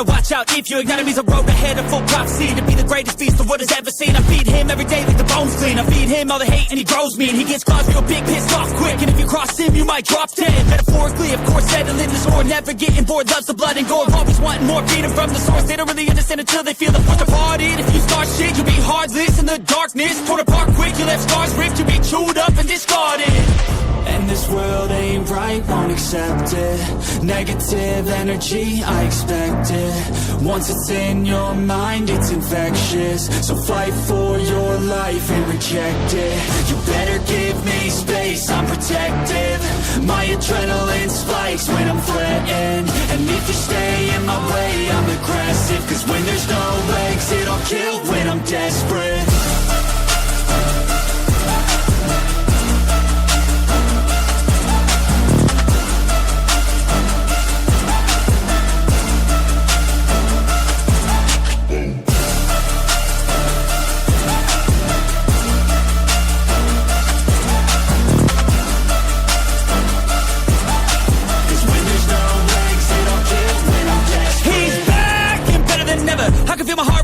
better watch out if your enemy's a road ahead of full prophecy to be the greatest beast the world has ever seen. I feed him every day like the bones clean. I feed him all the hate and he grows me, and he gets claws real big, pissed off quick. And if you cross him, you might drop dead. Metaphorically, of course, settling the score, never getting bored, loves the blood and gore, always wanting more freedom from the source. They don't really understand until they feel the force departed. If you start shit, you'll be heartless in the darkness, torn apart quick. You left scars ripped, you'll be chewed up and discarded. And this world ain't right, won't accept it. Negative energy, I expect it. Once it's in your mind, it's infectious. So fight for your life and reject it. You better give me space, I'm protective. My adrenaline spikes when I'm threatened. And if you stay in my way, I'm aggressive. Cause when there's no exit, I'll kill when I'm desperate.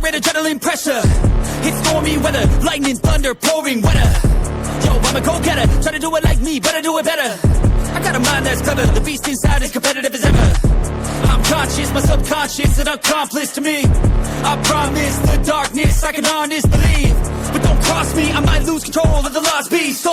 Adrenaline pressure, it's stormy weather, lightning, thunder, pouring weather. Yo, I'm a go-getter, try to do it like me, but I do it better. I got a mind that's clever, the beast inside is competitive as ever. I'm conscious, my subconscious, an accomplice to me. I promise the darkness, I can honest believe. But don't cross me, I might lose control of the lost beast.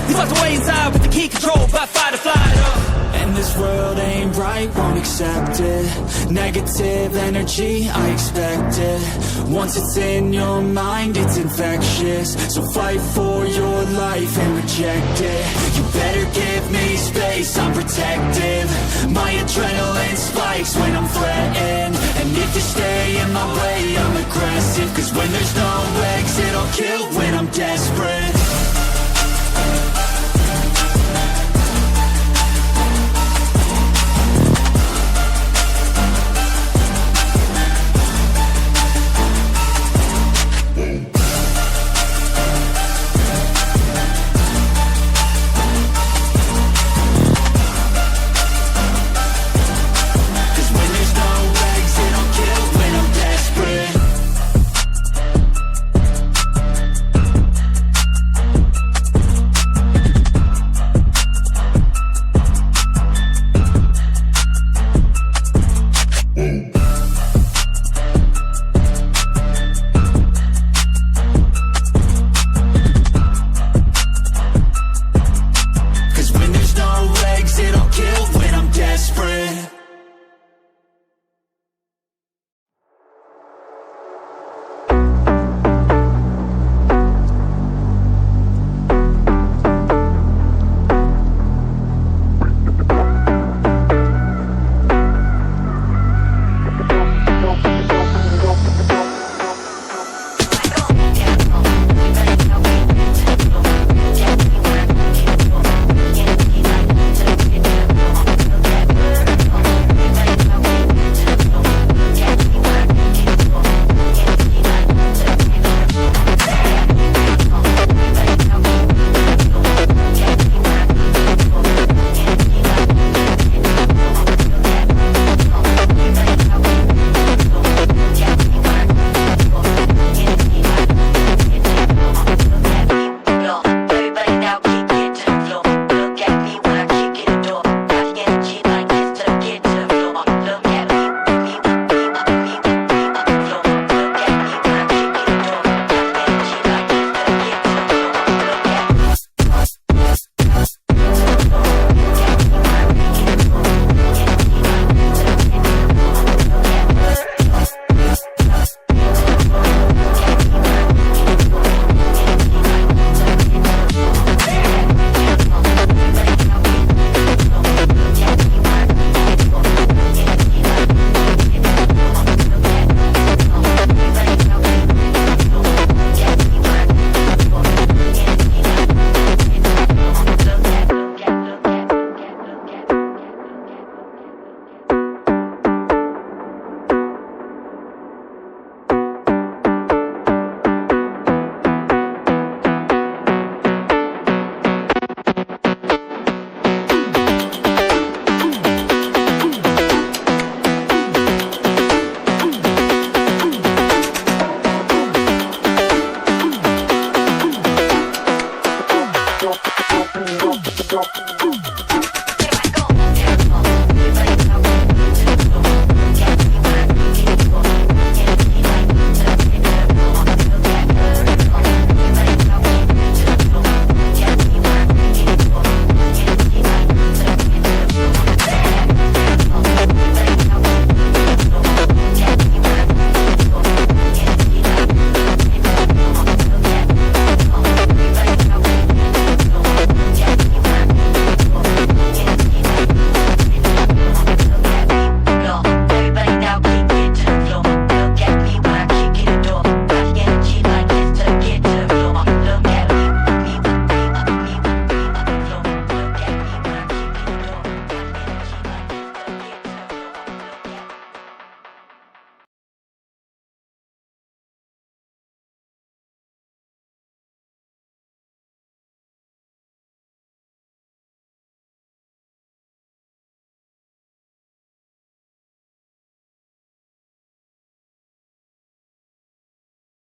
He's locked away inside with the key control by fight or flight. And this world ain't right, won't accept it. Negative energy, I expect it. Once it's in your mind, it's infectious. So fight for your life and reject it. You better give me space, I'm protective. My adrenaline spikes when I'm threatened. And if you stay in my way, I'm aggressive. Cause when there's no exit, I'll kill when